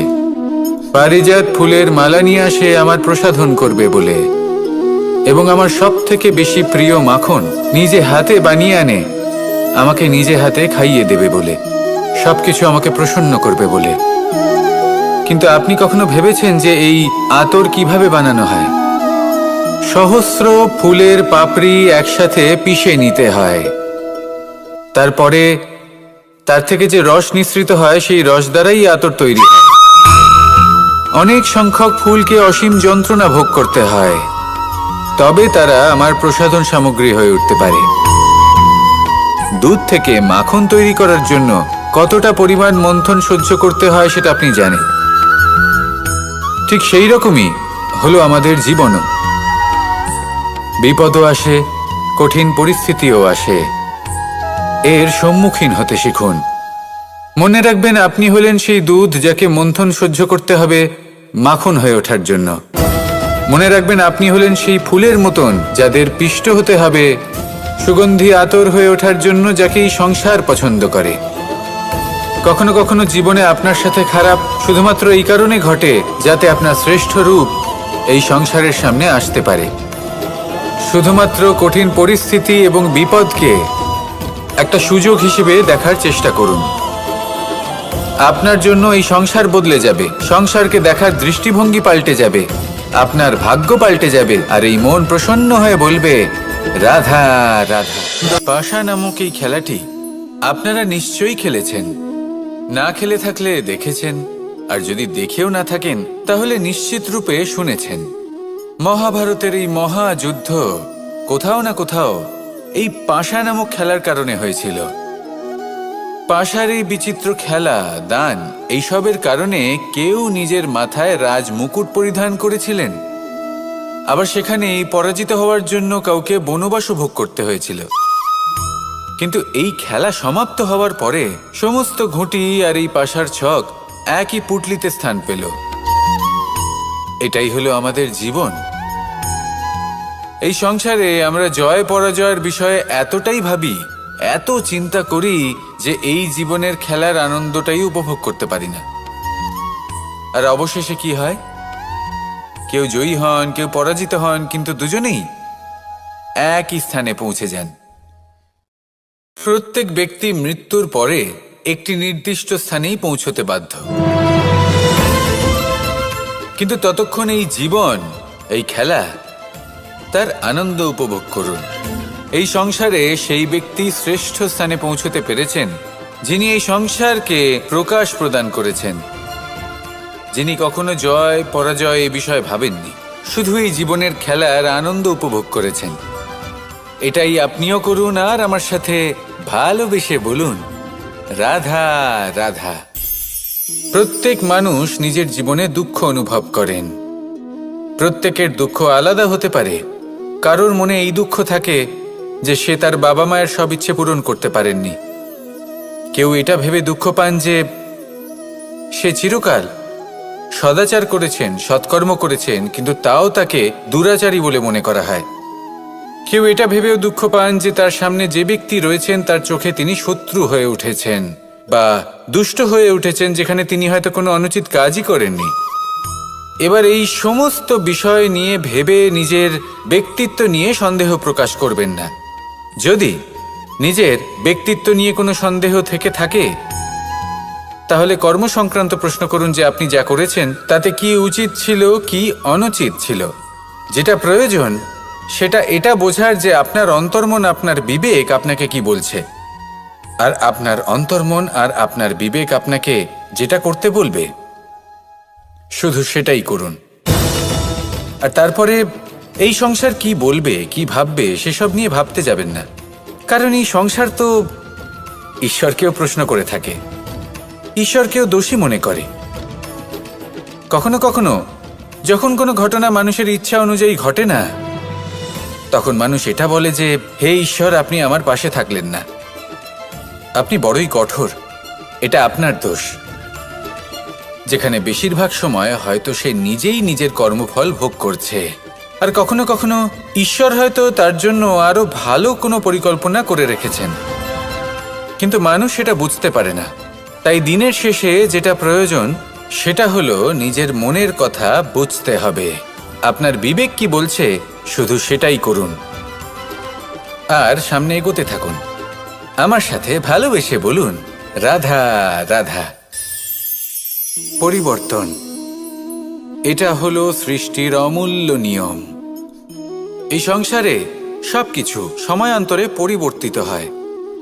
পারিজাত ফুলের মালা নিয়ে আসে আমার প্রসাধন করবে বলে, এবং আমার সব থেকে বেশি প্রিয় মাখন নিজে হাতে বানিয়ে আনে আমাকে নিজে হাতে খাইয়ে দেবে বলে, সবকিছু আমাকে প্রসন্ন করবে বলে। কিন্তু আপনি কখনো ভেবেছেন যে এই আতর কিভাবে বানানো হয়? সহস্র ফুলের পাপড়ি একসাথে পিষে নিতে হয়, তারপরে তার থেকে যে রস নিঃসৃত হয় সেই রস দ্বারাই আতর তৈরি হয়। অনেক সংখ্যক ফুলকে অসীম যন্ত্রণা ভোগ করতে হয়, তবে তারা আমার প্রসাধন সামগ্রী হয়ে উঠতে পারে। দুধ থেকে মাখন তৈরি করার জন্য কতটা পরিমাণ মন্থন সহ্য করতে হয় সেটা আপনি জানেন। ঠিক সেই রকমই হলো আমাদের জীবনও। বিপদও আসে, কঠিন পরিস্থিতিও আসে, এর সম্মুখীন হতে শিখুন। মনে রাখবেন, আপনি হলেন সেই দুধ যাকে মন্থন সহ্য করতে হবে মাখন হয়ে ওঠার জন্য। মনে রাখবেন, আপনি হলেন সেই ফুলের মতন যাদের পিষ্ট হতে হবে সুগন্ধি আতর হয়ে ওঠার জন্য, যাকে এই সংসার পছন্দ করে। কখনো কখনো জীবনে আপনার সাথে খারাপ শুধুমাত্র এই কারণে ঘটে যাতে আপনার শ্রেষ্ঠ রূপ এই সংসারের সামনে আসতে পারে। শুধুমাত্র কঠিন পরিস্থিতি এবং বিপদকে একটা সুযোগ হিসেবে দেখার চেষ্টা করুন। আপনার জন্য এই সংসার বদলে যাবে, সংসারকে দেখার দৃষ্টিভঙ্গি পাল্টে যাবে, আপনার ভাগ্য পাল্টে যাবে, আর এই মন প্রসন্ন হয়ে বলবে, রাধা রাধা। পাশা নামক এই খেলাটি আপনারা নিশ্চয়ই খেলেছেন, না খেলে থাকলে দেখেছেন, আর যদি দেখেও না থাকেন তাহলে নিশ্চিত রূপে শুনেছেন। মহাভারতের এই মহাযুদ্ধ কোথাও না কোথাও এই পাশা নামক খেলার কারণে হয়েছিল। পাশার এই বিচিত্র খেলা, দান, এইসবের কারণে কেউ নিজের মাথায় রাজ মুকুট পরিধান করেছিলেন, আবার সেখানে পরাজিত হওয়ার জন্য কাউকে বনবাসও ভোগ করতে হয়েছিল। কিন্তু এই খেলা সমাপ্ত হওয়ার পরে সমস্ত ঘুঁটি আর এই পাশার ছক একই পুটলিতে স্থান পেল। এটাই হলো আমাদের জীবন। এই সংসারে আমরা জয় পরাজয়ের বিষয়ে এতটাই ভাবি, এত চিন্তা করি যে এই জীবনের খেলার আনন্দটাই উপভোগ করতে পারি না। আর অবশেষে কি হয়? কেউ জয়ী হন, কেউ পরাজিত হন, কিন্তু দুজনেই একই স্থানে পৌঁছে যান। প্রত্যেক ব্যক্তি মৃত্যুর পরে একটি নির্দিষ্ট স্থানেই পৌঁছতে বাধ্য, কিন্তু ততক্ষণ এই জীবন, এই খেলা, তার আনন্দ উপভোগ করুন। এই সংসারে সেই ব্যক্তি শ্রেষ্ঠ স্থানে পৌঁছতে পেরেছেন যিনি এই সংসারকে প্রকাশ প্রদান করেছেন, যিনি কখনো জয় পরাজয় এ বিষয়ে ভাবেননি, শুধু এই জীবনের খেলার আনন্দ উপভোগ করেছেন। এটাই আপনিও করুন, আর আমার সাথে ভালোবেসে বলুন, রাধা রাধা। প্রত্যেক মানুষ নিজের জীবনে দুঃখ অনুভব করেন। প্রত্যেকের দুঃখ আলাদা হতে পারে। কারোর মনে এই দুঃখ থাকে যে সে তার বাবা মায়ের সব ইচ্ছে পূরণ করতে পারেননি। কেউ এটা ভেবে দুঃখ পান যে সে চিরকাল সদাচার করেছেন, সৎকর্ম করেছেন, কিন্তু তাও তাকে দুরাচারী বলে মনে করা হয়। কেউ এটা ভেবেও দুঃখ পান যে তার সামনে যে ব্যক্তি রয়েছেন তার চোখে তিনি শত্রু হয়ে উঠেছেন বা দুষ্ট হয়ে উঠেছেন, যেখানে তিনি হয়তো কোনো অনুচিত কাজই করেননি। এবার এই সমস্ত বিষয় নিয়ে ভেবে নিজের ব্যক্তিত্ব নিয়ে সন্দেহ প্রকাশ করবেন না। যদি নিজের ব্যক্তিত্ব নিয়ে কোনো সন্দেহ থেকে থাকে তাহলে কর্ম সংক্রান্ত প্রশ্ন করুন যে আপনি যা করেছেন তাতে কি উচিত ছিল, কি অনুচিত ছিল। যেটা প্রয়োজন সেটা এটা বোঝার যে আপনার অন্তর্মন, আপনার বিবেক আপনাকে কি বলছে, আর আপনার অন্তর্মন আর আপনার বিবেক আপনাকে যেটা করতে বলবে শুধু সেটাই করুন। আর তারপরে এই সংসার কি বলবে, কি ভাববে সেসব নিয়ে ভাবতে যাবেন না, কারণ এই সংসার তো ঈশ্বরকেও প্রশ্ন করে থাকে, ঈশ্বরকেও দোষী মনে করে। কখনো কখনো যখন কোনো ঘটনা মানুষের ইচ্ছা অনুযায়ী ঘটে না, তখন মানুষ এটা বলে যে হে ঈশ্বর, আপনি আমার পাশে থাকলেন না, আপনি বড়ই কঠোর, এটা আপনার দোষ। যেখানে বেশিরভাগ সময় হয়তো সে নিজেই নিজের কর্মফল ভোগ করছে, আর কখনো কখনো ঈশ্বর হয়তো তার জন্য আরো ভালো কোনো পরিকল্পনা করে রেখেছেন, কিন্তু মানুষ সেটা বুঝতে পারে না। তাই দিনের শেষে যেটা প্রয়োজন সেটা হলো নিজের মনের কথা বুঝতে হবে। আপনার বিবেক কি বলছে শুধু সেটাই করুন আর সামনে এগোতে থাকুন। আমার সাথে ভালোবেসে বলুন, রাধা রাধা। পরিবর্তন, এটা হলো সৃষ্টির অমূল্য নিয়ম। এই সংসারে সবকিছু সময়ান্তরে পরিবর্তিত হয়,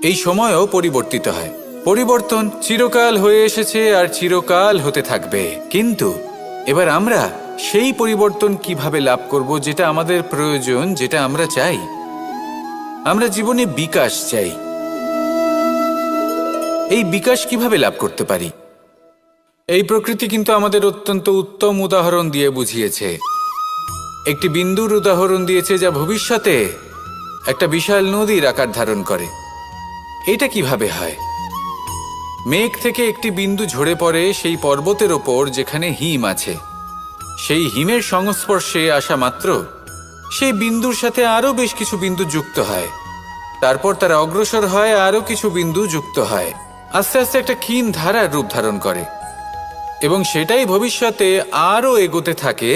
এই সময়ও পরিবর্তিত হয়। পরিবর্তন চিরকাল হয়ে এসেছে আর চিরকাল হতে থাকবে, কিন্তু এবার আমরা সেই পরিবর্তন কিভাবে লাভ করব যেটা আমাদের প্রয়োজন, যেটা আমরা চাই। আমরা জীবনে বিকাশ চাই। এই বিকাশ কিভাবে লাভ করতে পারি? এই প্রকৃতি কিন্তু আমাদের অত্যন্ত উত্তম উদাহরণ দিয়ে বুঝিয়েছে। একটি বিন্দুর উদাহরণ দিয়েছে যা ভবিষ্যতে একটা বিশাল নদীর আকার ধারণ করে। এটা কিভাবে হয়? মেঘ থেকে একটি বিন্দু ঝরে পড়ে সেই পর্বতের ওপর যেখানে হিম আছে। সেই হিমের সংস্পর্শে আসা মাত্র সেই বিন্দুর সাথে আরো বেশ কিছু বিন্দু যুক্ত হয়, তারপর তারা অগ্রসর হয়, আরো কিছু বিন্দু যুক্ত হয়, আস্তে আস্তে একটা ক্ষীণ ধারার রূপ ধারণ করে, এবং সেটাই ভবিষ্যতে আরো এগোতে থাকে।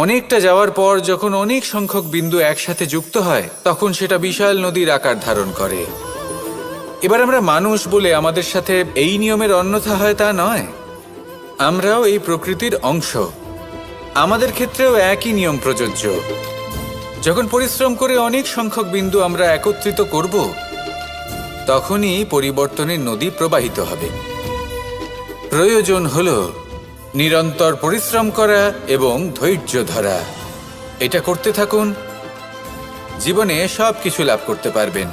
অনেকটা যাওয়ার পর যখন অনেক সংখ্যক বিন্দু একসাথে যুক্ত হয়, তখন সেটা বিশাল নদীর আকার ধারণ করে। এবার আমরা মানুষ বলে আমাদের সাথে এই নিয়মের অন্যথা হয় তা নয়। আমরাও এই প্রকৃতির অংশ, আমাদের ক্ষেত্রেও একই নিয়ম প্রযোজ্য। যখন পরিশ্রম করে অনেক সংখ্যক বিন্দু আমরা একত্রিত করব, তখনই পরিবর্তনের নদী প্রবাহিত হবে। প্রয়োজন হলো নিরন্তর পরিশ্রম করা এবং ধৈর্য ধরা। এটা করতে থাকুন, জীবনে সব কিছু লাভ করতে পারবেন,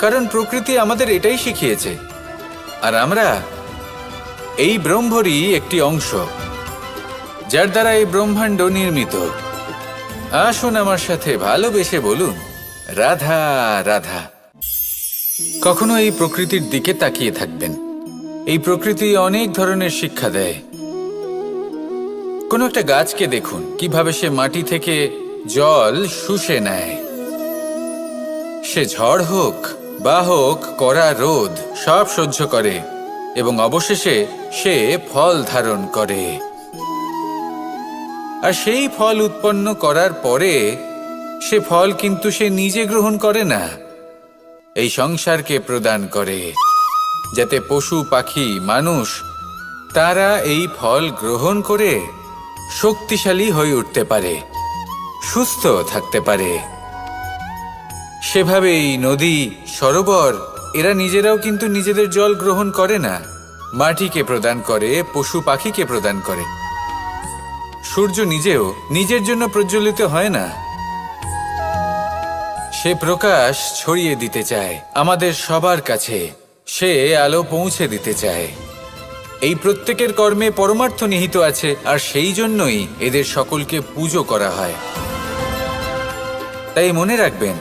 কারণ প্রকৃতি আমাদের এটাই শিখিয়েছে। আর আমরা এই ব্রহ্মরই একটি অংশ, যার দ্বারা এই ব্রহ্মাণ্ড নির্মিত। আসুন আমার সাথে ভালোবেসে বলুন, রাধা রাধা। কখনো এই প্রকৃতির দিকে তাকিয়ে থাকবেন। এই প্রকৃতি অনেক ধরনের শিক্ষা দেয়। কোনো একটা গাছকে দেখুন কিভাবে সে মাটি থেকে জল শুষে নেয়। সে ঝড় হোক বা হোক কড়া রোদ সব সহ্য করে এবং অবশেষে সে ফল ধারণ করে। আর সেই ফল উৎপন্ন করার পরে সে ফল কিন্তু সে নিজে গ্রহণ করে না, এই সংসারকে প্রদান করে, যাতে পশু পাখি মানুষ তারা এই ফল গ্রহণ করে শক্তিশালী হয়ে উঠতে পারে, সুস্থ থাকতে পারে। সেভাবেই নদী, সরোবর এরা নিজেরাও কিন্তু নিজেদের জল গ্রহণ করে না, মাটিকে প্রদান করে, পশু পাখিকে প্রদান করে। সূর্য নিজেও নিজের জন্য প্রজ্বলিত হয় না, সে প্রকাশ ছড়িয়ে দিতে চায় আমাদের সবার কাছে, সে আলো পৌঁছে দিতে চায়। এই প্রত্যেকের কর্মে পরমার্থ নিহিত আছে, আর সেই জন্যই এদের সকলকে পুজো করা হয়। তাই মনে রাখবেন,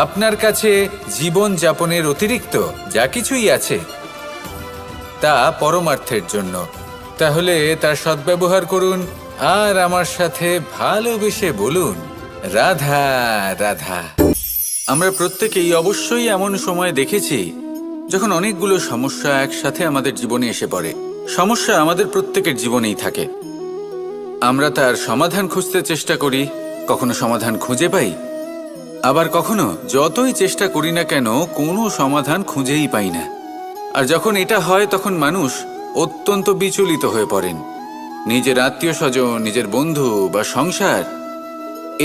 আপনার কাছে জীবন যাপনের অতিরিক্ত যা কিছুই আছে তা পরমার্থের জন্য। তাহলে তার সদ্ব্যবহার করুন আর আমার সাথে ভালোবেসে বলুন, রাধা রাধা। আমরা প্রত্যেকেই অবশ্যই এমন সময় দেখেছি যখন অনেকগুলো সমস্যা একসাথে আমাদের জীবনে এসে পড়ে। সমস্যা আমাদের প্রত্যেকের জীবনেই থাকে। আমরা তার সমাধান খুঁজতে চেষ্টা করি, কখনো সমাধান খুঁজে পাই, আবার কখনো যতই চেষ্টা করি না কেন কোনো সমাধান খুঁজেই পাই না। আর যখন এটা হয় তখন মানুষ অত্যন্ত বিচলিত হয়ে পড়েন। নিজের আত্মীয় স্বজন, নিজের বন্ধু বা সংসার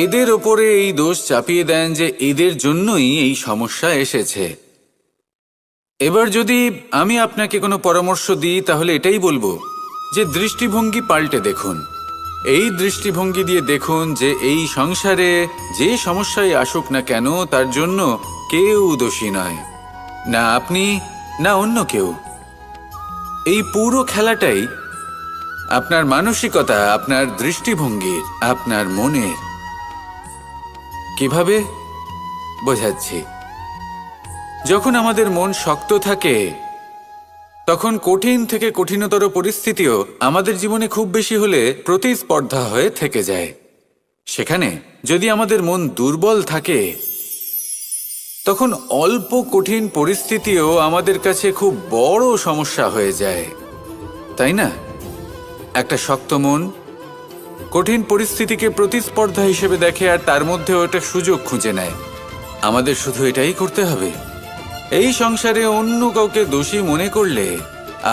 এদের ওপরে এই দোষ চাপিয়ে দেন যে এদের জন্যই এই সমস্যা এসেছে। এবার যদি আমি আপনাকে কোনো পরামর্শ দিই তাহলে এটাই বলবো যে দৃষ্টিভঙ্গি পাল্টে দেখুন। এই দৃষ্টিভঙ্গি দিয়ে দেখুন যে এই সংসারে যে সমস্যায় আসুক না কেন তার জন্য কেউ দোষী নয়, না আপনি না অন্য কেউ। এই পুরো খেলাটাই আপনার মানসিকতা, আপনার দৃষ্টিভঙ্গির, আপনার মনের। কিভাবে বোঝাচ্ছি? যখন আমাদের মন শক্ত থাকে তখন কঠিন থেকে কঠিনতর পরিস্থিতিও আমাদের জীবনে খুব বেশি হলে প্রতিস্পর্ধা হয়ে থেকে যায়। সেখানে যদি আমাদের মন দুর্বল থাকে, তখন অল্প কঠিন পরিস্থিতিও আমাদের কাছে খুব বড় সমস্যা হয়ে যায়, তাই না? একটা শক্ত মন কঠিন পরিস্থিতিকে প্রতিস্পর্ধা হিসেবে দেখে আর তার মধ্যেও একটা সুযোগ খুঁজে নেয়। আমাদের শুধু এটাই করতে হবে। এই সংসারে অন্য কাউকে দোষী মনে করলে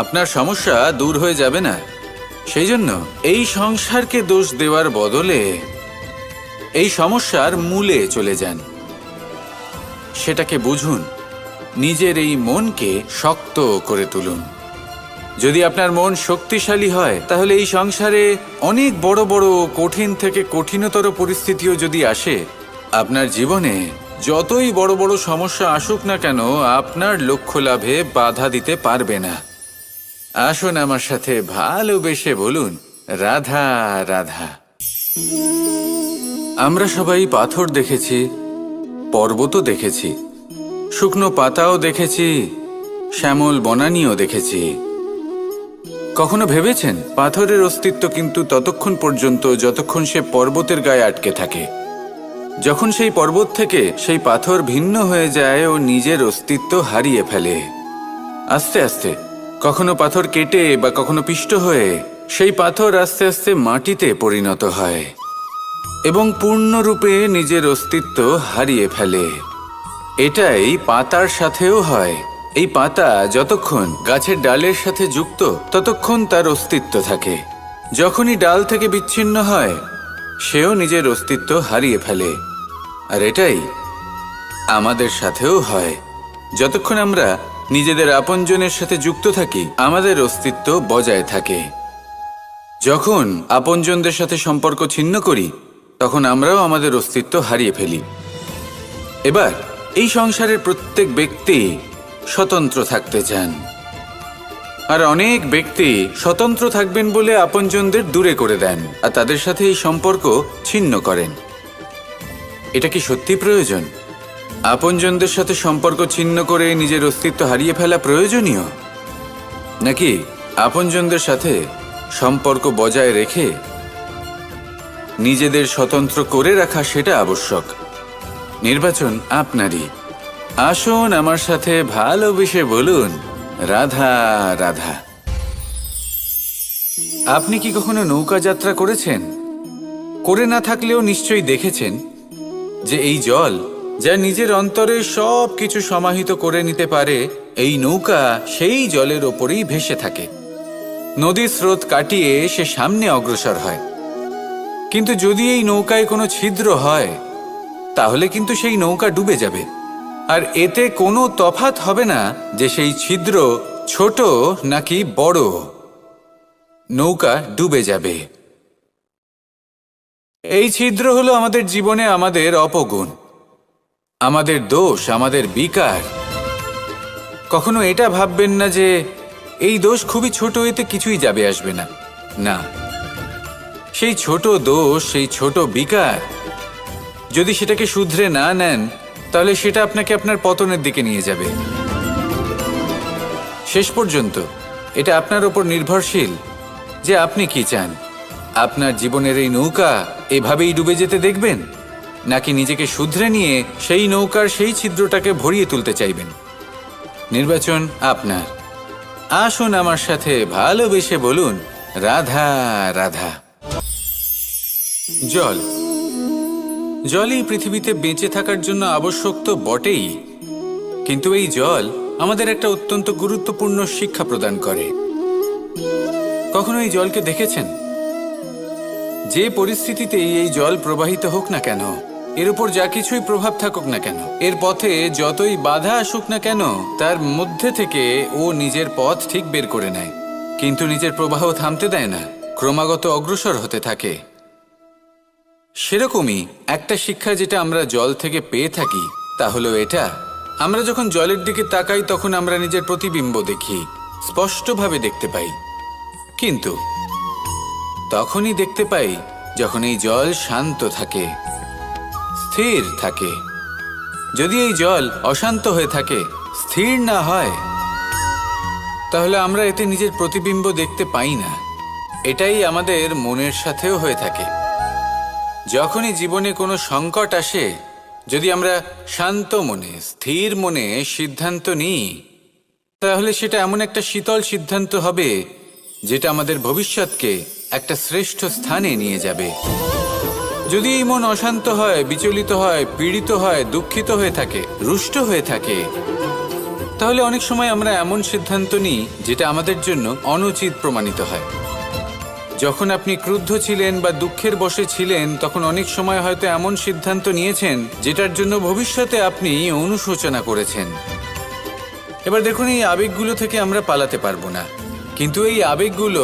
আপনার সমস্যা দূর হয়ে যাবে না। সেই জন্য এই সংসারকে দোষ দেওয়ার বদলে এই সমস্যার মূলে চলে যান, সেটাকে বুঝুন, নিজের এই মনকে শক্ত করে তুলুন। যদি আপনার মন শক্তিশালী হয়, তাহলে এই সংসারে অনেক বড় বড় কঠিন থেকে কঠিনতর পরিস্থিতিও যদি আসে, আপনার জীবনে যতই বড় বড় সমস্যা আসুক না কেন, আপনার লক্ষ্য লাভে বাধা দিতে পারবে না। আসুন আমার সাথে ভালোবেসে বলুন, রাধা রাধা। আমরা সবাই পাথর দেখেছি, পর্বতও দেখেছি, শুকনো পাতাও দেখেছি, শ্যামল বনানীও দেখেছি। কখনো ভেবেছেন পাথরের অস্তিত্ব কিন্তু ততক্ষণ পর্যন্ত যতক্ষণ সে পর্বতের গায়ে আটকে থাকে। যখন সেই পর্বত থেকে সেই পাথর ভিন্ন হয়ে যায় ও নিজের অস্তিত্ব হারিয়ে ফেলে। আস্তে আস্তে কখনো পাথর কেটে বা কখনো পিষ্ট হয়ে সেই পাথর আস্তে আস্তে মাটিতে পরিণত হয় এবং পূর্ণরূপে নিজের অস্তিত্ব হারিয়ে ফেলে। এটাই পাতার সাথেও হয়। এই পাতা যতক্ষণ গাছের ডালের সাথে যুক্ত ততক্ষণ তার অস্তিত্ব থাকে। যখনই ডাল থেকে বিচ্ছিন্ন হয়, সেও নিজের অস্তিত্ব হারিয়ে ফেলে। আর এটাই আমাদের সাথেও হয়। যতক্ষণ আমরা নিজেদের আপনজনের সাথে যুক্ত থাকি, আমাদের অস্তিত্ব বজায় থাকে। যখন আপনজনদের সাথে সম্পর্ক ছিন্ন করি, তখন আমরাও আমাদের অস্তিত্ব হারিয়ে ফেলি। এবার এই সংসারের প্রত্যেক ব্যক্তি স্বতন্ত্র থাকতে চান, আর অনেক ব্যক্তি স্বতন্ত্র থাকবেন বলে আপনজনদের দূরে করে দেন আর তাদের সাথে এই সম্পর্ক ছিন্ন করেন। এটা কি সত্যি প্রয়োজন? আপনজনদের সাথে সম্পর্ক ছিন্ন করে নিজের অস্তিত্ব হারিয়ে ফেলা প্রয়োজনীয়, নাকি আপনজনদের সাথে সম্পর্ক বজায় রেখে নিজেদের স্বতন্ত্র করে রাখা সেটা আবশ্যক? নির্বাচন আপনারই। আসুন আমার সাথে ভালোবেসে বলুন, রাধা রাধা। আপনি কি কখনো নৌকা যাত্রা করেছেন? করে না থাকলেও নিশ্চয়ই দেখেছেন যে এই জল যা নিজের অন্তরে সব কিছু সমাহিত করে নিতে পারে, এই নৌকা সেই জলের ওপরেই ভেসে থাকে। নদীর স্রোত কাটিয়ে সে সামনে অগ্রসর হয়। কিন্তু যদি এই নৌকায় কোনো ছিদ্র হয়, তাহলে কিন্তু সেই নৌকা ডুবে যাবে। আর এতে কোনো তফাৎ হবে না যে সেই ছিদ্র ছোট নাকি বড়, নৌকা ডুবে যাবে। এই ছিদ্র হলো আমাদের জীবনে আমাদের অপগুণ, আমাদের দোষ, আমাদের বিকার। কখনো এটা ভাববেন না যে এই দোষ খুবই ছোট, এতে কিছুই যাবে আসবে না। না, সেই ছোট দোষ, সেই ছোট বিকার যদি সেটাকে শুধরে না নেন, তাহলে সেটা আপনাকে আপনার পতনের দিকে নিয়ে যাবে। শেষ পর্যন্ত এটা আপনার ওপর নির্ভরশীল যে আপনি কি চান। আপনার জীবনের এই নৌকা এভাবেই ডুবে যেতে দেখবেন, নাকি নিজেকে শুধরে নিয়ে সেই নৌকার সেই ছিদ্রটাকে ভরিয়ে তুলতে চাইবেন? নির্বাচন আপনার। আসুন আমার সাথে ভালোবেসে বলুন, রাধা রাধা। জল, জলই পৃথিবীতে বেঁচে থাকার জন্য আবশ্যক তো বটেই, কিন্তু এই জল আমাদের একটা অত্যন্ত গুরুত্বপূর্ণ শিক্ষা প্রদান করে। কখনো এই জলকে দেখেছেন? যে পরিস্থিতিতেই এই জল প্রবাহিত হোক না কেন, এর উপর যা কিছুই প্রভাব থাকুক না কেন, এর পথে যতই বাধা আসুক না কেন, তার মধ্যে থেকে ও নিজের পথ ঠিক বের করে নেয়, কিন্তু নিজের প্রবাহ থামতে দেয় না, ক্রমাগত অগ্রসর হতে থাকে। সেরকমই একটা শিক্ষা যেটা আমরা জল থেকে পেয়ে থাকি, তা হলো এটা: আমরা যখন জলের দিকে তাকাই, তখন আমরা নিজের প্রতিবিম্ব দেখি, স্পষ্টভাবে দেখতে পাই। কিন্তু তখনই দেখতে পাই যখন এই জল শান্ত থাকে, স্থির থাকে। যদি এই জল অশান্ত হয়ে থাকে, স্থির না হয়, তাহলে আমরা এতে নিজের প্রতিবিম্ব দেখতে পাই না। এটাই আমাদের মনের সাথেও হয়ে থাকে। যখনই জীবনে কোনো সংকট আসে, যদি আমরা শান্ত মনে, স্থির মনে সিদ্ধান্ত নিই, তাহলে সেটা এমন একটা শীতল সিদ্ধান্ত হবে যেটা আমাদের ভবিষ্যৎকে একটা শ্রেষ্ঠ স্থানে নিয়ে যাবে। যদি এই মন অশান্ত হয়, বিচলিত হয়, পীড়িত হয়, দুঃখিত হয়ে থাকে, রুষ্ট হয়ে থাকে, তাহলে অনেক সময় আমরা এমন সিদ্ধান্ত নিই যেটা আমাদের জন্য অনুচিত প্রমাণিত হয়। যখন আপনি ক্রুদ্ধ ছিলেন বা দুঃখের বশে ছিলেন, তখন অনেক সময় হয়তো এমন সিদ্ধান্ত নিয়েছেন যেটার জন্য ভবিষ্যতে আপনি অনুশোচনা করেছেন। এবার দেখুন, এই আবেগগুলো থেকে আমরা পালাতে পারবো না, কিন্তু এই আবেগগুলো